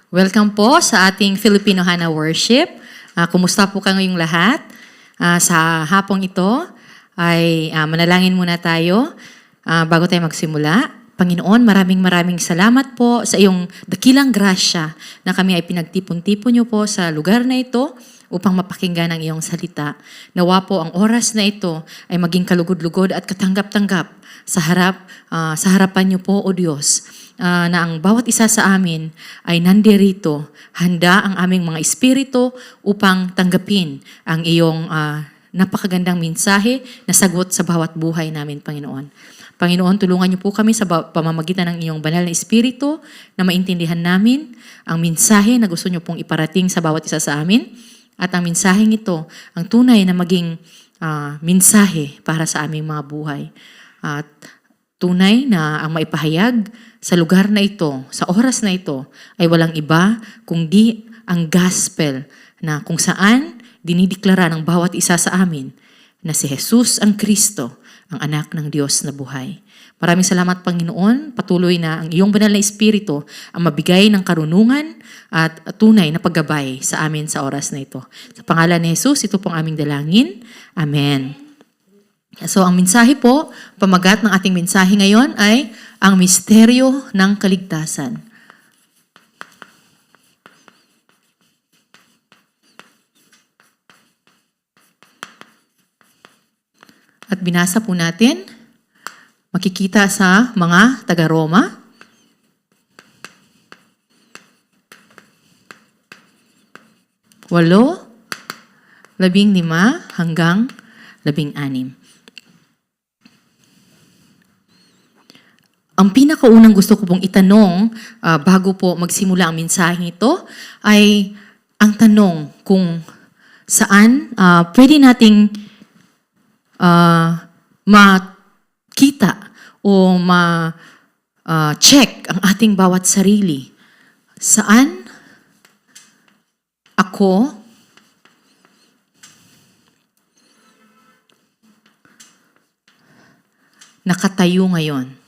Welcome po sa ating Filipino Hana Worship. Kumusta po kayong lahat? Sa hapong ito ay manalangin muna tayo bago tayo magsimula. Panginoon, maraming salamat po sa iyong dakilang grasya na kami ay pinagtipon-tipon niyo po sa lugar na ito upang mapakinggan ang iyong salita. Nawa po ang oras na ito ay maging kalugod-lugod at katanggap-tanggap sa harapan niyo po, O Diyos, na ang bawat isa sa amin ay nandirito, handa ang aming mga espiritu upang tanggapin ang iyong napakagandang mensahe na sagot sa bawat buhay namin, Panginoon. Panginoon, tulungan niyo po kami sa pamamagitan ng iyong banal na espiritu na maintindihan namin ang mensahe na gusto niyo pong iparating sa bawat isa sa amin. At ang mensaheng ito, ang tunay na maging mensahe para sa aming mga buhay. At tunay na ang maipahayag sa lugar na ito, sa oras na ito, ay walang iba kundi ang gospel na kung saan dinideklara ng bawat isa sa amin na si Jesus ang Kristo, ang anak ng Diyos na buhay. Maraming salamat, Panginoon. Patuloy na ang iyong banal na espiritu ang mabigay ng karunungan at tunay na paggabay sa amin sa oras na ito. Sa pangalan ni Jesus, ito pong aming dalangin. Amen. So ang mensahe po, pamagat ng ating mensahe ngayon ay ang misteryo ng kaligtasan. At binasa po natin, makikita sa mga taga-Roma. Walo, 15 hanggang 16. Ang pinakaunang gusto ko pong itanong bago po magsimula ang mensaheng ito ay ang tanong kung saan pwede nating makita o ma-check ang ating bawat sarili. Saan ako nakatayo ngayon?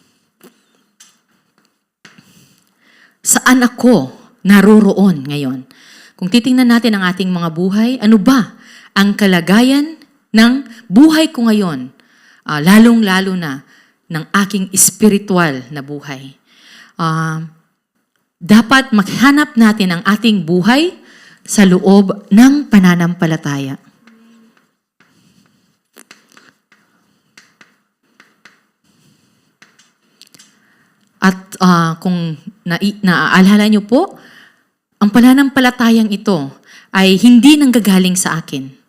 Saan ako naroroon ngayon? Kung titingnan natin ang ating mga buhay, ano ba ang kalagayan ng buhay ko ngayon? Lalong-lalo na ng aking espiritual na buhay. Dapat maghanap natin ang ating buhay sa loob ng pananampalataya. At kung naaalala niyo po, ang pananampalatayang ito ay hindi nanggagaling sa akin.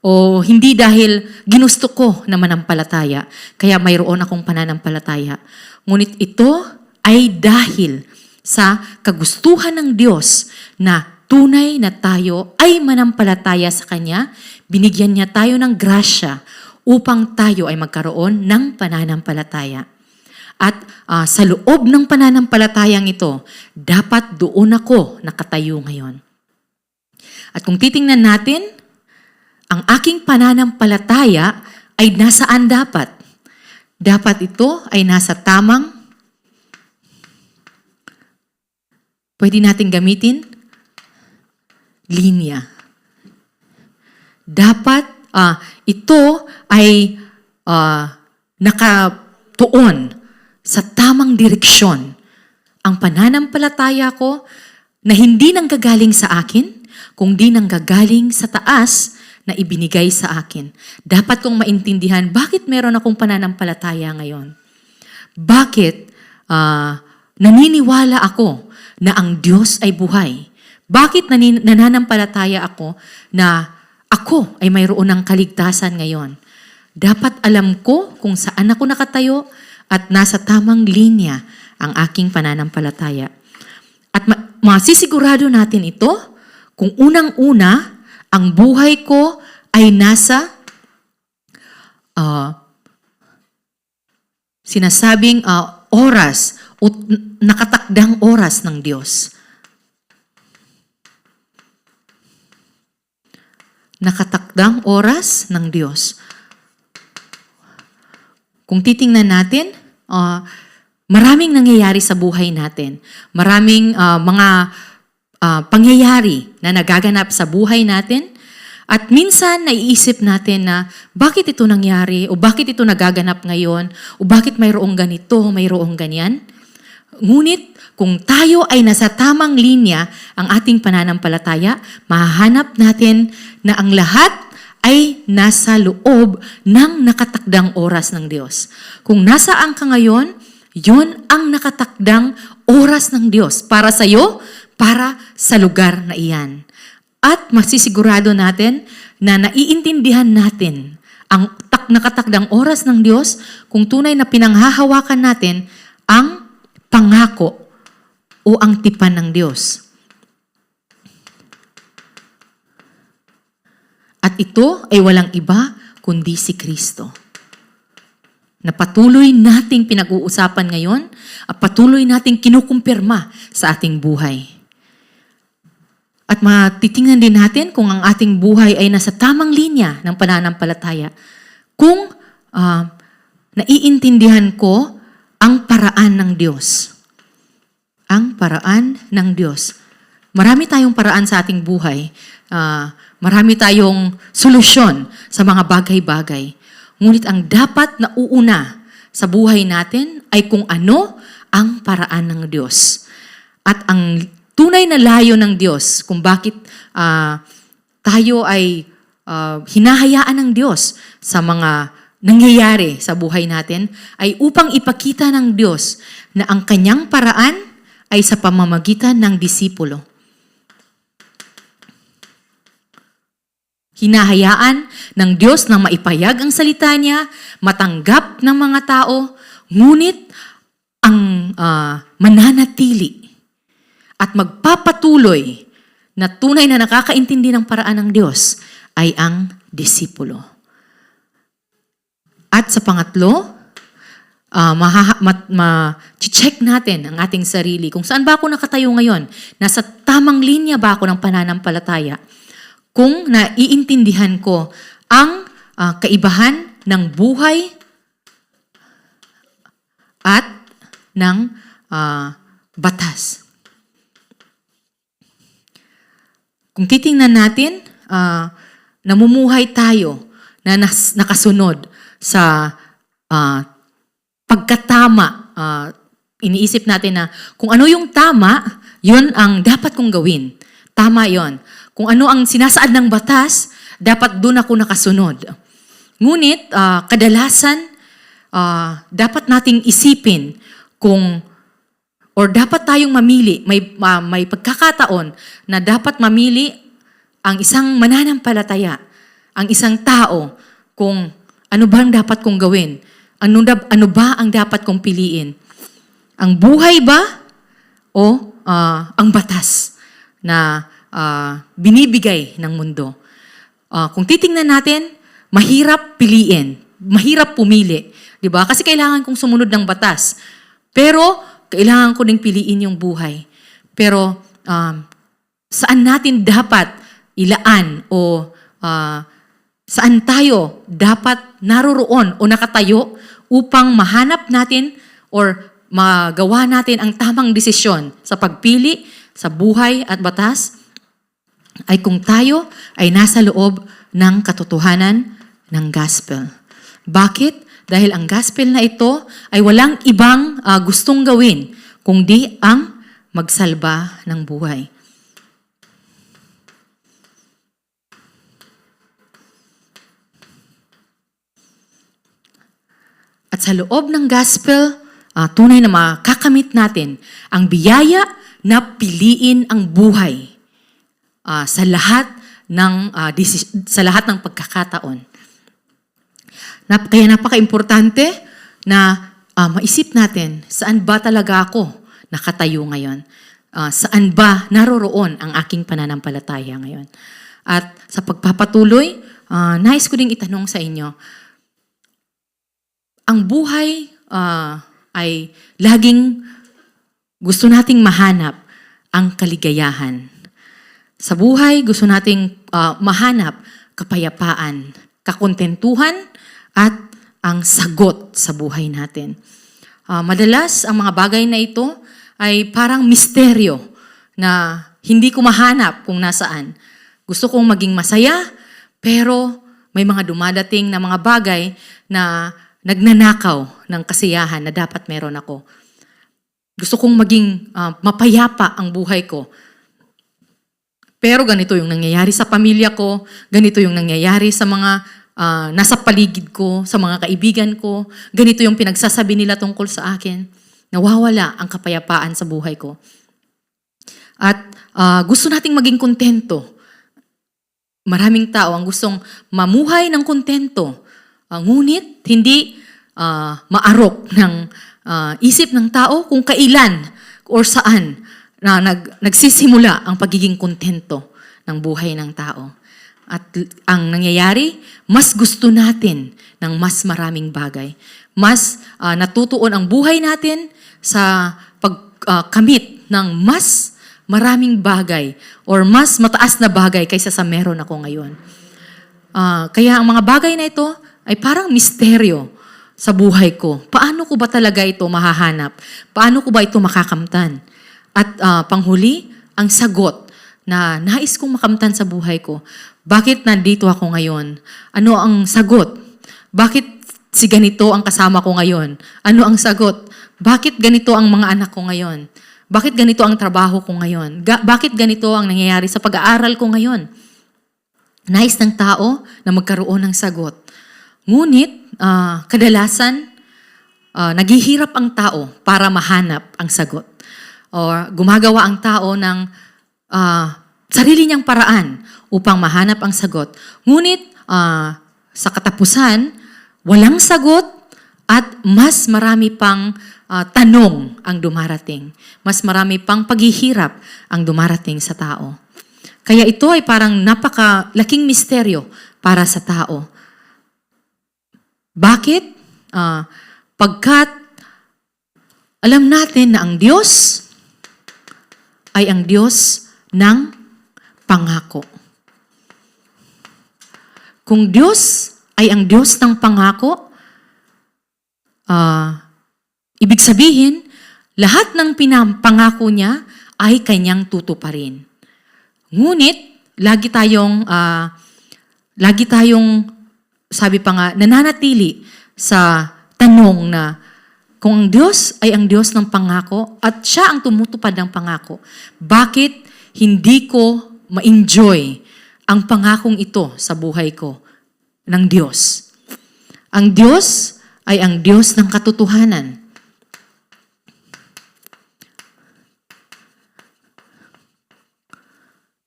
O hindi dahil ginusto ko na manampalataya, kaya mayroon akong pananampalataya. Ngunit ito ay dahil sa kagustuhan ng Diyos na tunay na tayo ay manampalataya sa Kanya, binigyan niya tayo ng grasya upang tayo ay magkaroon ng pananampalataya. At sa loob ng pananampalatayang ito, dapat doon ako nakatayo ngayon. At kung titingnan natin, ang aking pananampalataya ay nasaan dapat? Dapat ito ay nasa tamang, pwede natin gamitin, linya. Dapat ito ay nakatuon sa tamang direksyon. Ang pananampalataya ko na hindi nanggagaling sa akin, kundi nanggagaling sa taas na ibinigay sa akin. Dapat kong maintindihan bakit meron akong pananampalataya ngayon. Bakit naniniwala ako na ang Diyos ay buhay? Bakit nananampalataya ako na ako ay mayroon ng kaligtasan ngayon? Dapat alam ko kung saan ako nakatayo at nasa tamang linya ang aking pananampalataya. At masisigurado natin ito kung unang-una, ang buhay ko ay nasa sinasabing oras o nakatakdang oras ng Diyos. Nakatakdang oras ng Diyos. Kung titingnan natin, maraming nangyayari sa buhay natin. Maraming mga pangyayari na nagaganap sa buhay natin. At minsan naiisip natin na bakit ito nangyari o bakit ito nagaganap ngayon o bakit mayroong ganito, mayroong ganyan. Ngunit kung tayo ay nasa tamang linya ang ating pananampalataya, mahahanap natin na ang lahat ay nasa loob ng nakatakdang oras ng Diyos. Kung nasaan ka ngayon, yon ang nakatakdang oras ng Diyos para sa iyo, para sa lugar na iyan. At masisigurado natin na naiintindihan natin ang nakatakdang oras ng Diyos kung tunay na pinanghahawakan natin ang pangako o ang tipan ng Diyos. At ito ay walang iba kundi si Kristo. Na patuloy nating pinag-uusapan ngayon at patuloy nating kinukumpirma sa ating buhay. At matitingnan din natin kung ang ating buhay ay nasa tamang linya ng pananampalataya. Kung naiintindihan ko ang paraan ng Diyos. Ang paraan ng Diyos. Marami tayong paraan sa ating buhay. Marami tayong solusyon sa mga bagay-bagay. Ngunit ang dapat na uuna sa buhay natin ay kung ano ang paraan ng Diyos. At ang tunay na layo ng Diyos kung bakit tayo ay hinahayaan ng Diyos sa mga nangyayari sa buhay natin ay upang ipakita ng Diyos na ang kanyang paraan ay sa pamamagitan ng disipulo. Hinahayaan ng Diyos na maipayag ang salita niya, matanggap ng mga tao, ngunit ang mananatili at magpapatuloy na tunay na nakakaintindi ng paraan ng Diyos ay ang disipulo. At sa pangatlo, check natin ang ating sarili. Kung saan ba ako nakatayo ngayon? Nasa tamang linya ba ako ng pananampalataya? Kung naiintindihan ko ang kaibahan ng buhay at ng batas. Kung titingnan natin, namumuhay tayo na nakasunod sa pagkatama. Iniisip natin na kung ano yung tama, yun ang dapat kong gawin. Tama yon. Kung ano ang sinasaad ng batas, dapat doon ako nakasunod. Ngunit, kadalasan, dapat nating isipin kung or dapat tayong mamili, may pagkakataon na dapat mamili ang isang mananampalataya, ang isang tao, kung ano ba ang dapat kong gawin, ano ba ang dapat kong piliin. Ang buhay ba o ang batas na binibigay ng mundo. Kung titingnan natin, mahirap piliin, mahirap pumili. Diba? Kasi kailangan kong sumunod ng batas. Pero, kailangan ko ding piliin yung buhay. Pero, saan natin dapat ilaan o saan tayo dapat naroroon o nakatayo upang mahanap natin or magawa natin ang tamang desisyon sa pagpili sa buhay at batas, ay kung tayo ay nasa loob ng katotohanan ng gospel. Bakit? Dahil ang gospel na ito ay walang ibang gustong gawin kundi ang magsalba ng buhay. At sa loob ng gospel, tunay na makakamit natin ang biyaya na piliin ang buhay sa lahat ng pagkakataon. Kaya napaka-importante na maisip natin saan ba talaga ako nakatayo ngayon. Saan ba naroroon ang aking pananampalataya ngayon. At sa pagpapatuloy, nais ko ding itanong sa inyo, ang buhay ay laging gusto nating mahanap ang kaligayahan. Sa buhay, gusto nating mahanap kapayapaan, kakontentuhan, at ang sagot sa buhay natin. Madalas, ang mga bagay na ito ay parang misteryo na hindi ko mahanap kung nasaan. Gusto kong maging masaya, pero may mga dumadating na mga bagay na nagnanakaw ng kasiyahan na dapat meron ako. Gusto kong maging mapayapa ang buhay ko. Pero ganito yung nangyayari sa pamilya ko, ganito yung nangyayari sa mga nasa paligid ko, sa mga kaibigan ko, ganito yung pinagsasabi nila tungkol sa akin. Nawawala ang kapayapaan sa buhay ko. At gusto nating maging kontento. Maraming tao ang gustong mamuhay ng kontento. Ngunit hindi maarok ng isip ng tao kung kailan or saan na nagsisimula ang pagiging kontento ng buhay ng tao. At ang nangyayari, mas gusto natin ng mas maraming bagay. Mas natutuon ang buhay natin sa pagkamit ng mas maraming bagay or mas mataas na bagay kaysa sa meron ako ngayon. Kaya ang mga bagay na ito ay parang misteryo sa buhay ko. Paano ko ba talaga ito mahahanap? Paano ko ba ito makakamtan? At panghuli, ang sagot na nais kong makamtan sa buhay ko. Bakit nandito ako ngayon? Ano ang sagot? Bakit si ganito ang kasama ko ngayon? Ano ang sagot? Bakit ganito ang mga anak ko ngayon? Bakit ganito ang trabaho ko ngayon? Bakit ganito ang nangyayari sa pag-aaral ko ngayon? Nais ng tao na magkaroon ng sagot. Ngunit, kadalasan, naghihirap ang tao para mahanap ang sagot. O gumagawa ang tao ng sarili niyang paraan upang mahanap ang sagot. Ngunit, sa katapusan, walang sagot at mas marami pang tanong ang dumarating. Mas marami pang paghihirap ang dumarating sa tao. Kaya ito ay parang napakalaking misteryo para sa tao. Bakit? Pagkat alam natin na ang Diyos ay ang Diyos ng pangako. Kung Diyos ay ang Diyos ng pangako, ibig sabihin, lahat ng pangako niya ay kanyang tutuparin. Ngunit, lagi tayong, sabi pa nga, nananatili sa tanong na kung ang Diyos ay ang Diyos ng pangako at siya ang tumutupad ng pangako, bakit hindi ko ma-enjoy ang pangakong ito sa buhay ko ng Diyos? Ang Diyos ay ang Diyos ng katotohanan.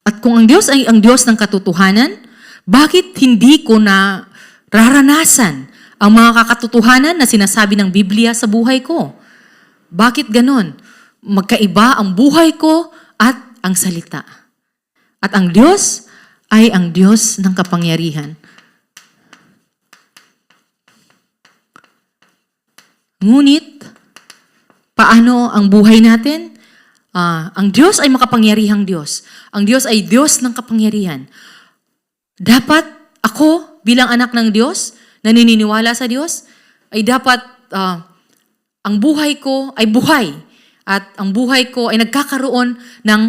At kung ang Diyos ay ang Diyos ng katotohanan, bakit hindi ko na raranasan ang mga kakatotohanan na sinasabi ng Biblia sa buhay ko? Bakit ganon? Magkaiba ang buhay ko at ang salita. At ang Diyos ay ang Diyos ng kapangyarihan. Ngunit, paano ang buhay natin? Ang Diyos ay makapangyarihang Diyos. Ang Diyos ay Diyos ng kapangyarihan. Dapat ako bilang anak ng Diyos, na naniniwala sa Diyos, ay dapat ang buhay ko ay buhay. At ang buhay ko ay nagkakaroon ng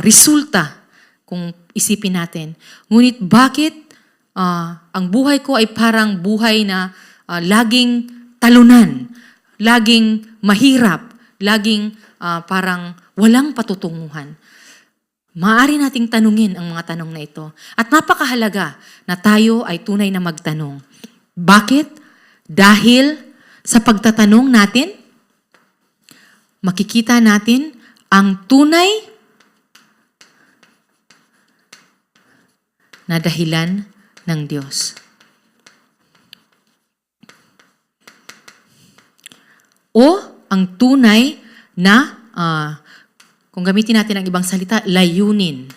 resulta kung isipin natin. Ngunit bakit ang buhay ko ay parang buhay na laging talunan, laging mahirap, laging parang walang patutunguhan? Maaari nating tanungin ang mga tanong na ito. At napakahalaga na tayo ay tunay na magtanong. Bakit? Dahil sa pagtatanong natin, makikita natin ang tunay na dahilan ng Diyos. O ang tunay na, kung gamitin natin ang ibang salita, layunin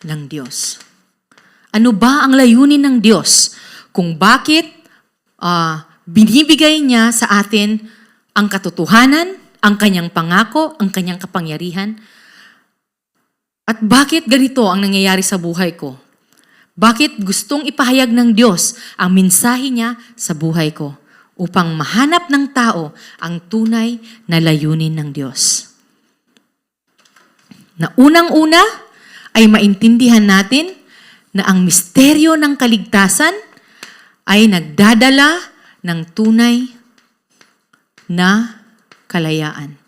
ng Diyos. Ano ba ang layunin ng Diyos? Kung bakit binibigay niya sa atin ang katotohanan, ang kanyang pangako, ang kanyang kapangyarihan. At bakit ganito ang nangyayari sa buhay ko? Bakit gustong ipahayag ng Diyos ang mensahe niya sa buhay ko upang mahanap ng tao ang tunay na layunin ng Diyos? Na unang-una ay maintindihan natin na ang misteryo ng kaligtasan ay nagdadala ng tunay na kalayaan.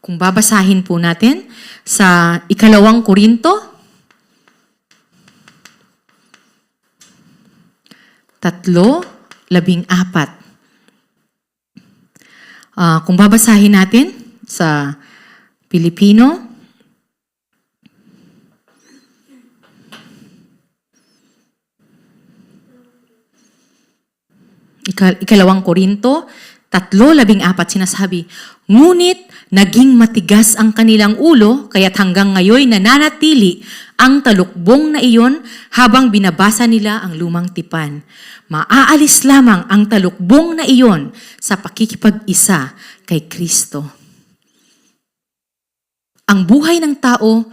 Kung babasahin po natin sa 2 Korinto 3:14. Kung babasahin natin sa Pilipino, Ikalawang Korinto 3:14 sinasabi, ngunit naging matigas ang kanilang ulo, kaya't hanggang ngayon nananatili ang talukbong na iyon habang binabasa nila ang lumang tipan. Maaalis lamang ang talukbong na iyon sa pakikipag-isa kay Kristo. Ang buhay ng tao,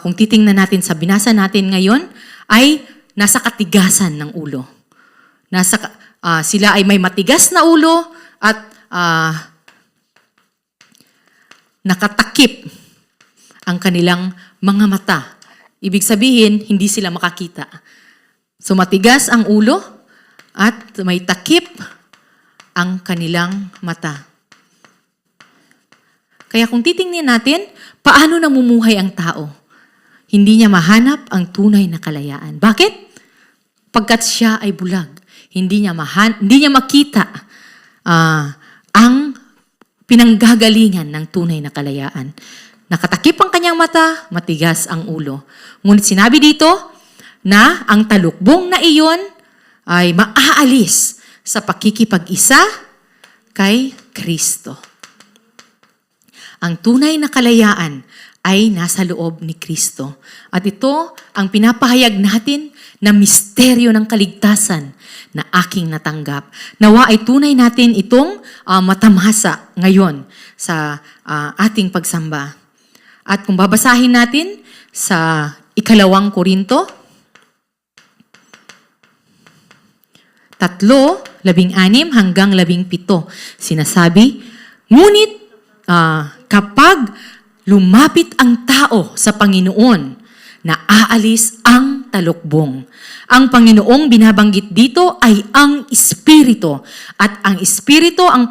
kung titingnan natin sa binasa natin ngayon, ay nasa katigasan ng ulo. Sila ay may matigas na ulo at nakatakip ang kanilang mga mata. Ibig sabihin, hindi sila makakita. So matigas ang ulo at may takip ang kanilang mata. Kaya kung titingnan natin, paano namumuhay ang tao? Hindi niya mahanap ang tunay na kalayaan. Bakit? Pagkat siya ay bulag. Hindi niya makita ang pinanggagalingan ng tunay na kalayaan. Nakatakip ang kanyang mata, matigas ang ulo. Ngunit sinabi dito na ang talukbong na iyon ay maaalis sa pakikipag-isa kay Kristo. Ang tunay na kalayaan ay nasa loob ni Kristo. At ito ang pinapahayag natin na misteryo ng kaligtasan na aking natanggap. Nawa ay tunay natin itong matamasa ngayon sa ating pagsamba. At kung babasahin natin sa 2 Korinto 3:16-17, sinasabi, ngunit kapag lumapit ang tao sa Panginoon, naaalis ang talukbong. Ang Panginoong binabanggit dito ay ang Espiritu. At ang Espiritu ng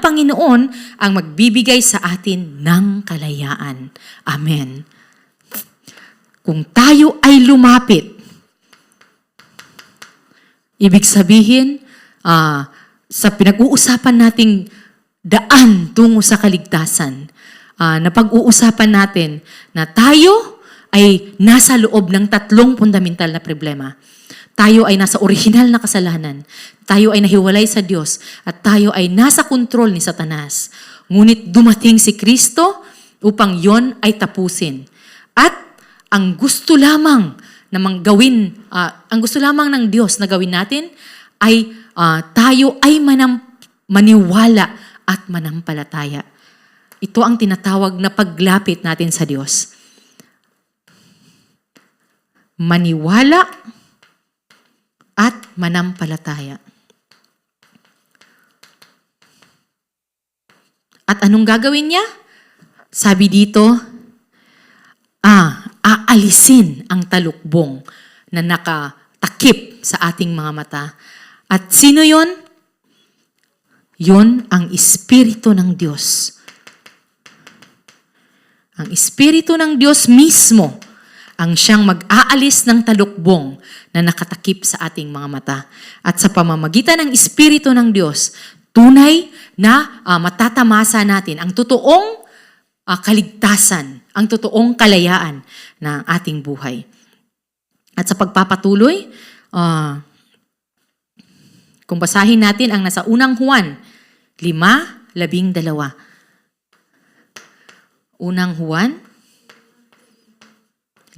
Panginoon ang magbibigay sa atin ng kalayaan. Amen. Kung tayo ay lumapit, ibig sabihin, sa pinag-uusapan nating daan tungo sa kaligtasan, na pag-uusapan natin na tayo ay nasa loob ng 3 fundamental na problema. Tayo ay nasa orihinal na kasalanan. Tayo ay nahiwalay sa Diyos. At tayo ay nasa kontrol ni Satanas. Ngunit dumating si Kristo upang yon ay tapusin. At ang gusto lamang ang gusto lamang ng Diyos na gawin natin ay tayo ay maniwala at manampalataya. Ito ang tinatawag na paglapit natin sa Diyos. Maniwala at manampalataya. At anong gagawin niya? Sabi dito, aalisin ang talukbong na nakatakip sa ating mga mata. At sino yon? Yon ang Espiritu ng Diyos. Ang Espiritu ng Diyos mismo ang siyang mag-aalis ng talukbong na nakatakip sa ating mga mata. At sa pamamagitan ng Espiritu ng Diyos, tunay na matatamasa natin ang totoong kaligtasan, ang totoong kalayaan ng ating buhay. At sa pagpapatuloy, kung basahin natin ang nasa unang Juan 5:12. Unang Juan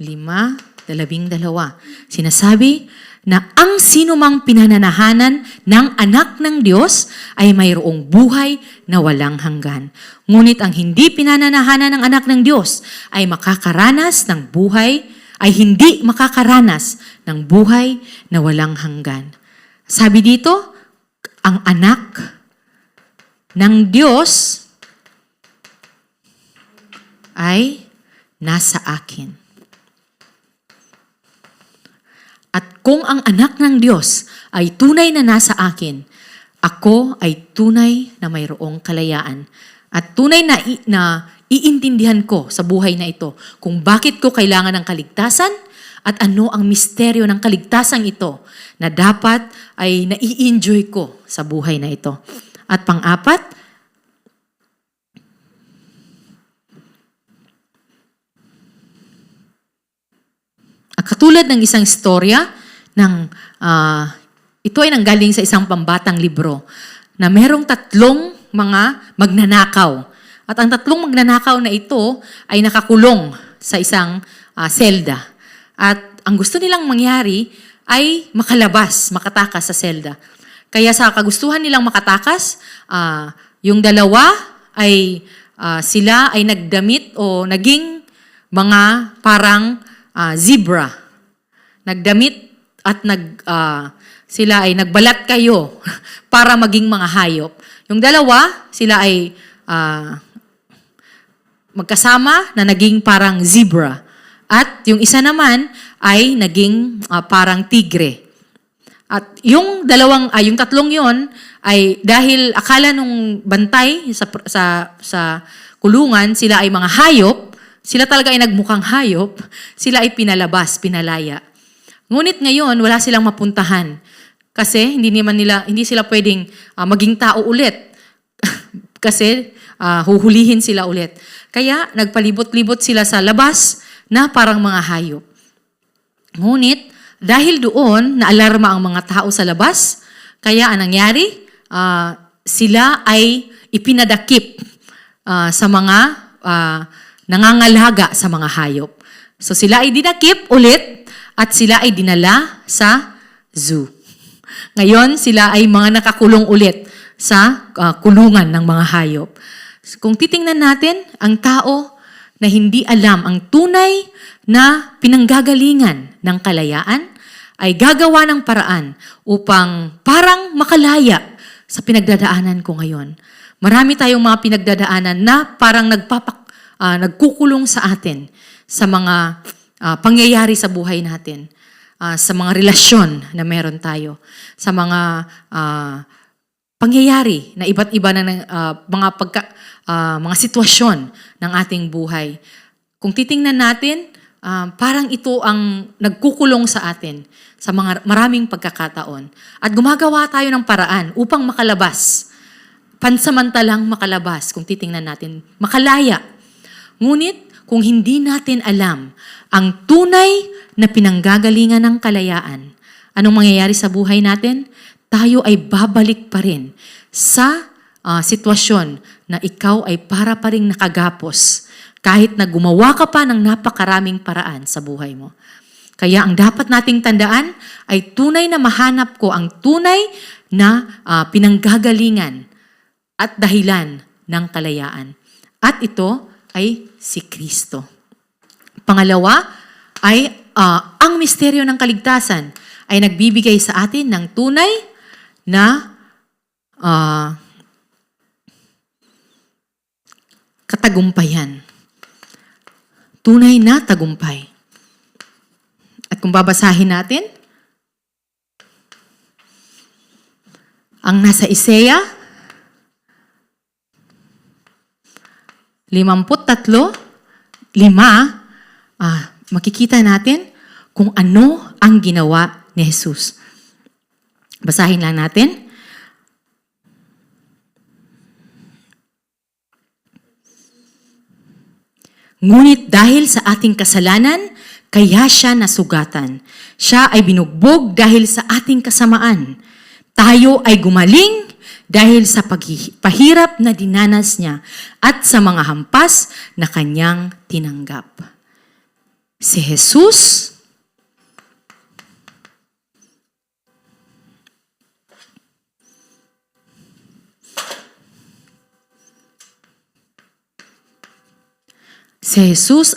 5:12. Sinasabi na ang sinumang pinananahanan ng anak ng Diyos ay mayroong buhay na walang hanggan. Ngunit ang hindi pinananahanan ng anak ng Diyos ay hindi makakaranas ng buhay na walang hanggan. Sabi dito, ang anak ng Diyos ay nasa akin. At kung ang anak ng Diyos ay tunay na nasa akin, ako ay tunay na mayroong kalayaan. At tunay na iintindihan ko sa buhay na ito kung bakit ko kailangan ng kaligtasan at ano ang misteryo ng kaligtasan ito na dapat ay nai-enjoy ko sa buhay na ito. At pang-apat, katulad ng isang istorya ito ay nanggaling sa isang pambatang libro na merong 3 mga magnanakaw. At ang 3 magnanakaw na ito ay nakakulong sa isang selda. At ang gusto nilang mangyari ay makatakas sa selda. Kaya sa kagustuhan nilang makatakas, yung dalawa ay sila ay nagdamit o naging mga parang zebra. Nagdamit at sila ay nagbalat kayo para maging mga hayop. Yung dalawa, sila ay magkasama na naging parang zebra. At yung isa naman ay naging parang tigre. At yung 3 yon ay dahil akala nung bantay sa kulungan, sila ay mga hayop. Sila talaga ay nagmukhang hayop, sila ay pinalaya. Ngunit ngayon, wala silang mapuntahan. Kasi hindi sila pwedeng maging tao ulit. Kasi huhulihin sila ulit. Kaya nagpalibot-libot sila sa labas na parang mga hayop. Ngunit, dahil doon, naalarma ang mga tao sa labas, kaya anong nangyari? Sila ay ipinadakip sa mga nangangalaga sa mga hayop. So sila ay dinakip ulit at sila ay dinala sa zoo. Ngayon, sila ay mga nakakulong ulit sa kulungan ng mga hayop. Kung titingnan natin, ang tao na hindi alam ang tunay na pinanggagalingan ng kalayaan ay gagawa ng paraan upang parang makalaya sa pinagdadaanan ko ngayon. Marami tayong mga pinagdadaanan na parang nagkukulong sa atin sa mga pangyayari sa buhay natin, sa mga relasyon na meron tayo, sa mga pangyayari na iba't iba na mga sitwasyon ng ating buhay. Kung titingnan natin, parang ito ang nagkukulong sa atin sa mga maraming pagkakataon. At gumagawa tayo ng paraan upang makalabas, pansamantalang makalabas, kung titingnan natin, makalaya. Ngunit, kung hindi natin alam ang tunay na pinanggagalingan ng kalayaan, anong mangyayari sa buhay natin? Tayo ay babalik pa rin sa sitwasyon na ikaw ay para pa rin nakagapos kahit na gumawa ka pa ng napakaraming paraan sa buhay mo. Kaya ang dapat nating tandaan ay tunay na mahanap ko ang tunay na pinanggagalingan at dahilan ng kalayaan. At ito ay si Kristo. Pangalawa ay ang misteryo ng kaligtasan ay nagbibigay sa atin ng tunay na katagumpayan. Tunay na tagumpay. At kung babasahin natin, ang nasa Isaiah 53:5, makikita natin kung ano ang ginawa ni Jesus. Basahin lang natin. Ngunit dahil sa ating kasalanan, kaya siya nasugatan. Siya ay binugbog dahil sa ating kasamaan. Tayo ay gumaling dahil sa pahirap na dinanas niya at sa mga hampas na kanyang tinanggap. Si Jesus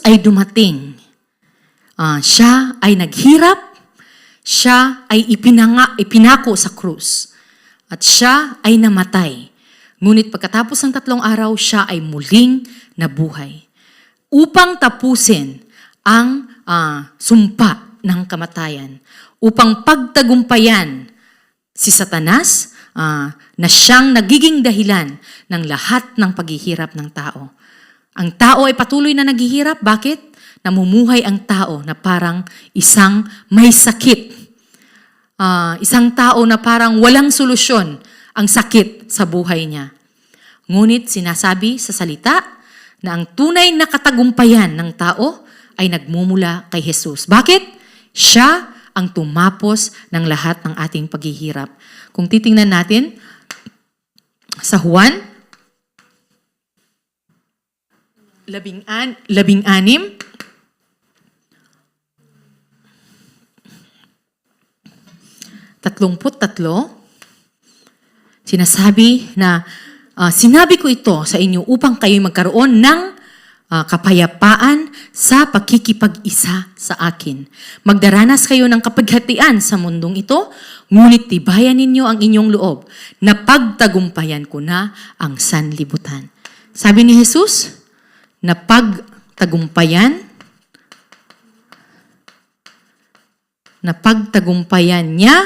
ay dumating. Siya ay naghirap, siya ay ipinako sa krus, at siya ay namatay. Ngunit pagkatapos ng 3 araw, siya ay muling nabuhay. upang tapusin ang sumpa ng kamatayan, upang pagtagumpayan si Satanas na siyang nagiging dahilan ng lahat ng paghihirap ng tao. Ang tao ay patuloy na naghihirap. Bakit? Namumuhay ang tao na parang isang may sakit. Isang tao na parang walang solusyon ang sakit sa buhay niya. Ngunit sinasabi sa salita na ang tunay na katagumpayan ng tao ay nagmumula kay Jesus. Bakit? Siya ang tumapos ng lahat ng ating paghihirap. Kung titingnan natin sa Juan 16, 33, sinasabi na sinabi ko ito sa inyo upang kayo magkaroon ng kapayapaan sa pakikipag-isa sa akin. Magdaranas kayo ng kapighatian sa mundong ito, ngunit tibayan ninyo ang inyong loob na pagtagumpayan ko na ang sanlibutan. Sabi ni Jesus, na pagtagumpayan niya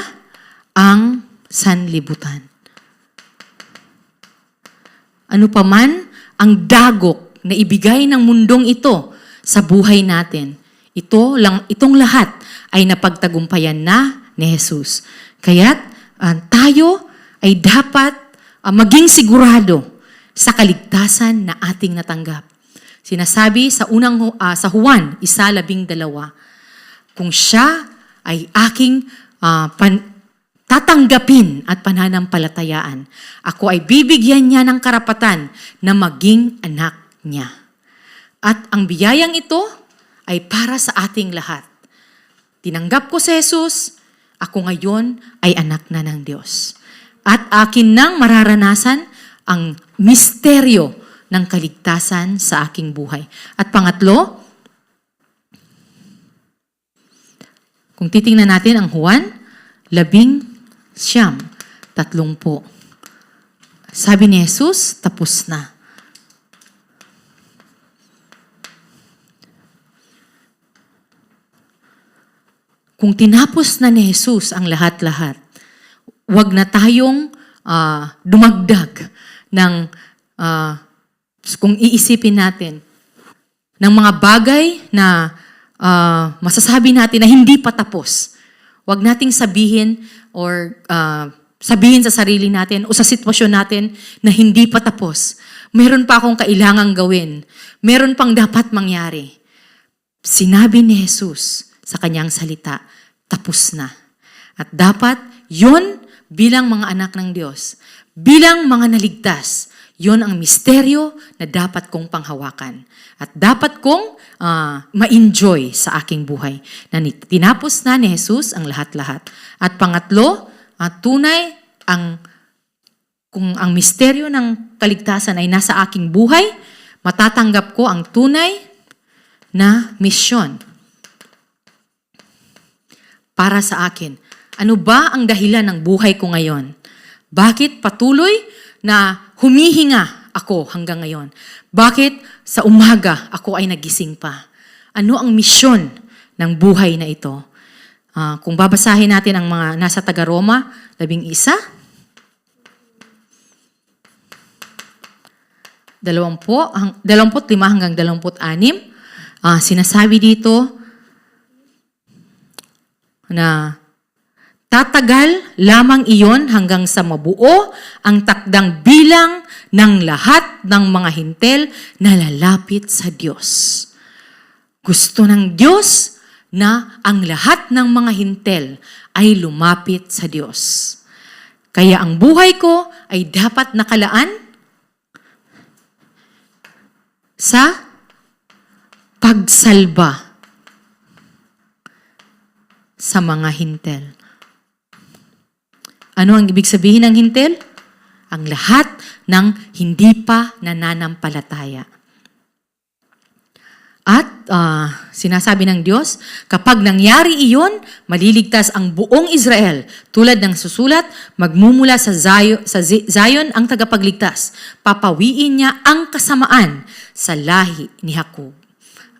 ang sanlibutan. Ano pa man ang dagok na ibigay ng mundong ito sa buhay natin, itong lahat ay napagtagumpayan na ni Jesus. Kaya't tayo ay dapat maging sigurado sa kaligtasan na ating natanggap. Sinasabi sa Juan 1:12, kung siya ay aking tatanggapin at pananampalatayaan, ako ay bibigyan niya ng karapatan na maging anak niya. At ang biyayang ito ay para sa ating lahat. Tinanggap ko si Jesus, ako ngayon ay anak na ng Diyos. At akin nang mararanasan ang misteryo ng kaligtasan sa aking buhay. At pangatlo, kung titingnan natin ang Juan 19:30. Sabi ni Jesus, tapos na. Kung tinapos na ni Jesus ang lahat-lahat, wag na tayong dumagdag ng kung iisipin natin ng mga bagay na masasabi natin na hindi pa tapos. Huwag nating sabihin or sabihin sa sarili natin o sa sitwasyon natin na hindi pa tapos. Meron pa akong kailangang gawin. Meron pang dapat mangyari. Sinabi ni Jesus sa kanyang salita, tapos na. At dapat yon bilang mga anak ng Diyos, bilang mga naligtas, yon ang misteryo na dapat kong panghawakan. At dapat kong ma-enjoy sa aking buhay. Na tinapos na ni Jesus ang lahat-lahat. At pangatlo, tunay kung ang misteryo ng kaligtasan ay nasa aking buhay, matatanggap ko ang tunay na misyon para sa akin. Ano ba ang dahilan ng buhay ko ngayon? Bakit patuloy na humihinga ako hanggang ngayon? Bakit sa umaga ako ay nagising pa? Ano ang misyon ng buhay na ito? Kung babasahin natin ang mga nasa Taga-Roma 11, 25 hanggang 26, sinasabi dito na tatagal lamang iyon hanggang sa mabuo ang takdang bilang ng lahat ng mga hintel na lalapit sa Diyos. Gusto ng Diyos na ang lahat ng mga hintel ay lumapit sa Diyos. Kaya ang buhay ko ay dapat nakalaan sa pagsalba sa mga hintel. Ano ang ibig sabihin ng hintel? Ang lahat ng hindi pa nananampalataya. At sinasabi ng Diyos, kapag nangyari iyon, maliligtas ang buong Israel. Tulad ng susulat, magmumula sa Zion ang tagapagligtas. Papawiin niya ang kasamaan sa lahi ni Jacob.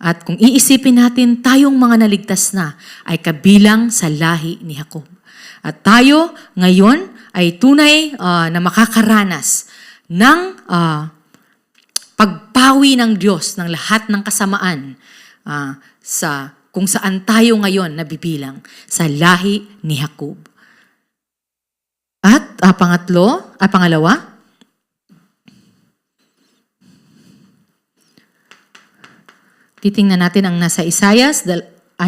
At kung iisipin natin, tayong mga naligtas na ay kabilang sa lahi ni Jacob. At tayo ngayon ay tunay na makakaranas ng pagpawi ng Diyos ng lahat ng kasamaan sa kung saan tayo ngayon nabibilang sa lahi ni Jacob. At pangalawa, titingnan natin ang nasa Isaias 62, 10.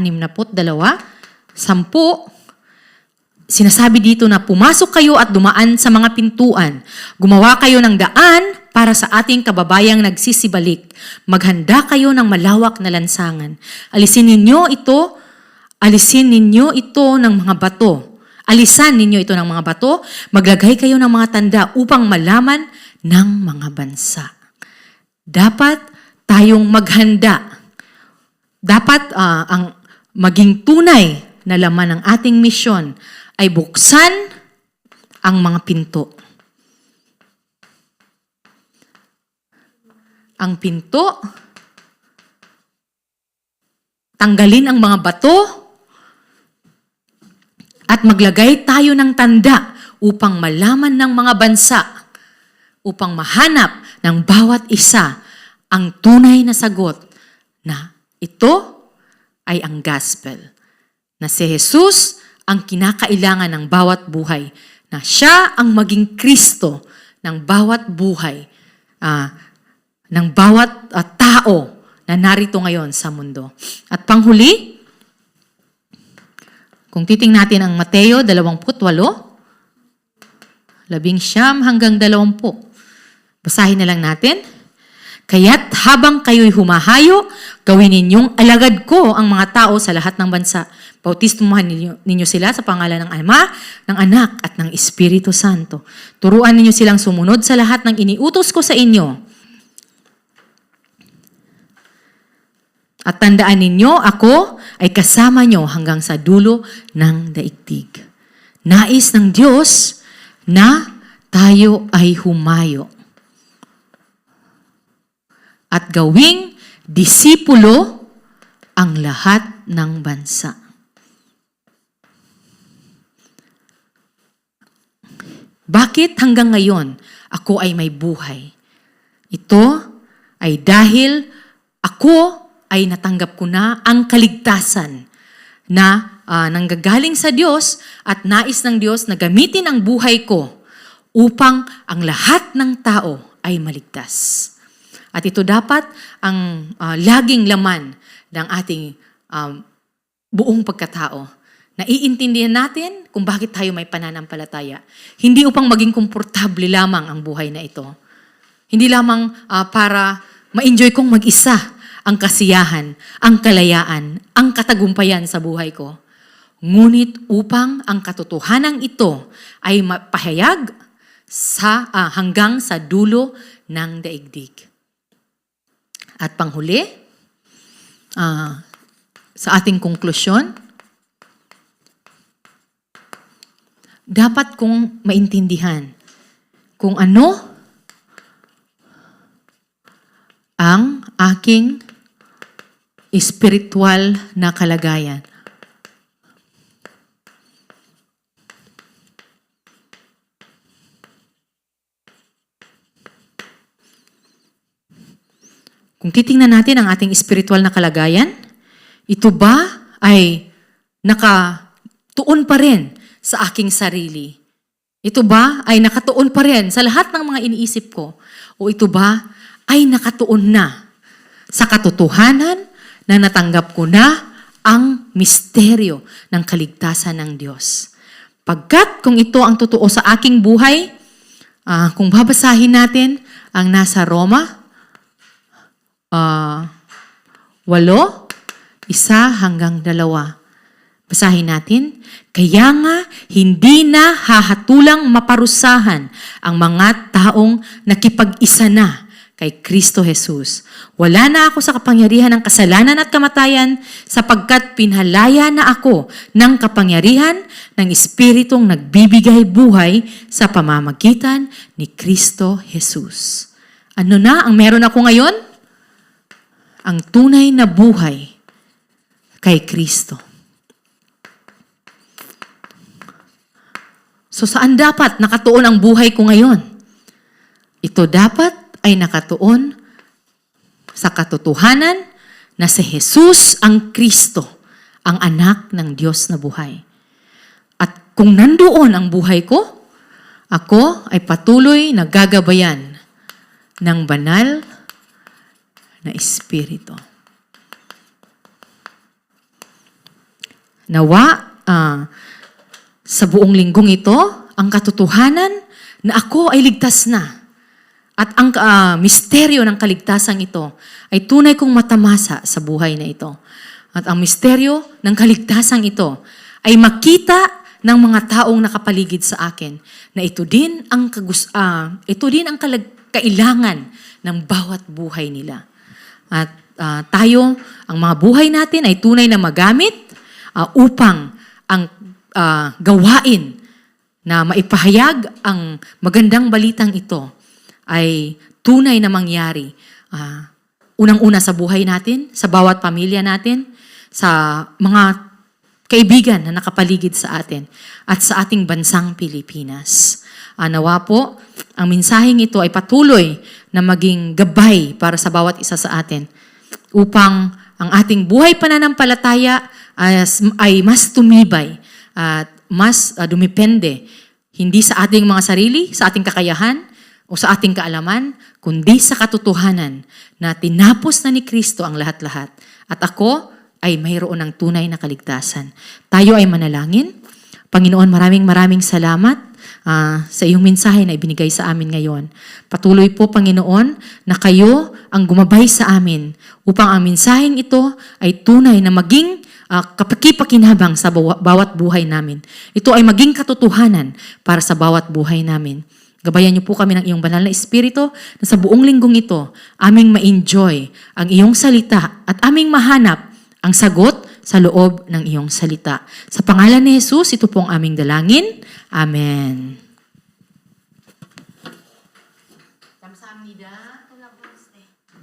Sinasabi dito na pumasok kayo at dumaan sa mga pintuan. Gumawa kayo ng daan para sa ating kababayang nagsisibalik. Maghanda kayo ng malawak na lansangan. Alisin ninyo ito ng mga bato. Alisan ninyo ito ng mga bato. Maglagay kayo ng mga tanda upang malaman ng mga bansa. Dapat tayong maghanda. Dapat ang maging tunay na laman ng ating misyon ay buksan ang mga pinto. Ang pinto, tanggalin ang mga bato, at maglagay tayo ng tanda upang malaman ng mga bansa, upang mahanap ng bawat isa ang tunay na sagot na ito ay ang gospel. Na si Jesus ang kinakailangan ng bawat buhay. Na siya ang maging Kristo ng bawat buhay. Ng bawat tao na narito ngayon sa mundo. At panghuli, kung titingnan natin ang Mateo 28, 11-20. Basahin na lang natin. Kaya't habang kayo'y humahayo, gawin ninyong alagad ko ang mga tao sa lahat ng bansa. Bautismuhan ninyo sila sa pangalan ng Ama, ng Anak, at ng Espiritu Santo. Turuan ninyo silang sumunod sa lahat ng iniutos ko sa inyo. At tandaan ninyo, ako ay kasama nyo hanggang sa dulo ng daigdig. Nais ng Diyos na tayo ay humayo at gawing disipulo ang lahat ng bansa. Bakit hanggang ngayon ako ay may buhay? Ito ay dahil ako ay natanggap ko na ang kaligtasan na nanggagaling sa Diyos at nais ng Diyos na gamitin ang buhay ko upang ang lahat ng tao ay maligtas. At ito dapat ang laging laman ng ating buong pagkatao. Naiintindihan natin kung bakit tayo may pananampalataya. Hindi upang maging komportable lamang ang buhay na ito. Hindi lamang para ma-enjoy kong mag-isa ang kasiyahan, ang kalayaan, ang katagumpayan sa buhay ko. Ngunit upang ang katotohanan ito ay mapahayag hanggang sa dulo ng daigdig. At panghuli, sa ating konklusyon, dapat kong maintindihan kung ano ang aking espiritual na kalagayan. Kung titingnan natin ang ating espiritual na kalagayan, ito ba ay nakatuon pa rin sa aking sarili? Ito ba ay nakatuon pa rin sa lahat ng mga iniisip ko? O ito ba ay nakatuon na sa katotohanan na natanggap ko na ang misteryo ng kaligtasan ng Diyos? Pagkat kung ito ang totoo sa aking buhay, kung babasahin natin ang nasa Roma 8:1-2. Basahin natin. Kaya nga, hindi na hahatulang maparusahan ang mga taong nakipag-isa na kay Kristo Jesus. Wala na ako sa kapangyarihan ng kasalanan at kamatayan sapagkat pinhalaya na ako ng kapangyarihan ng Espiritong nagbibigay buhay sa pamamagitan ni Kristo Jesus. Ano na ang meron ako ngayon? ang tunay na buhay kay Kristo. So saan dapat nakatuon ang buhay ko ngayon? Ito dapat ay nakatuon sa katotohanan na si Jesus ang Kristo, ang anak ng Diyos na buhay. At kung nandoon ang buhay ko, ako ay patuloy na gagabayan ng banal na Espiritu. Nawa, sa buong linggong ito, ang katotohanan na ako ay ligtas na. At ang misteryo ng kaligtasan ito ay tunay kong matamasa sa buhay na ito. At ang misteryo ng kaligtasan ito ay makita ng mga taong nakapaligid sa akin na ito din ang kailangan ng bawat buhay nila. At tayo, ang mga buhay natin ay tunay na magamit upang ang gawain na maipahayag ang magandang balitang ito ay tunay na mangyari. Unang-una sa buhay natin, sa bawat pamilya natin, sa mga kaibigan na nakapaligid sa atin, at sa ating bansang Pilipinas. Nawa po, ang mensaheng ito ay patuloy na maging gabay para sa bawat isa sa atin upang ang ating buhay pananampalataya ay mas tumibay at mas dumipende hindi sa ating mga sarili, sa ating kakayahan, o sa ating kaalaman, kundi sa katotohanan na tinapos na ni Kristo ang lahat-lahat. At ako ay mayroon ng tunay na kaligtasan. Tayo ay manalangin. Panginoon, maraming salamat sa iyong mensahe na ibinigay sa amin ngayon. Patuloy po, Panginoon, na kayo ang gumabay sa amin upang ang mensaheng ito ay tunay na maging kapakipakinabang sa bawat buhay namin. Ito ay maging katotohanan para sa bawat buhay namin. Gabayan niyo po kami ng iyong banal na Espiritu na sa buong linggong ito, aming ma-enjoy ang iyong salita at aming mahanap ang sagot sa loob ng iyong salita. Sa pangalan ni Jesus, ito po ang aming dalangin. Amen.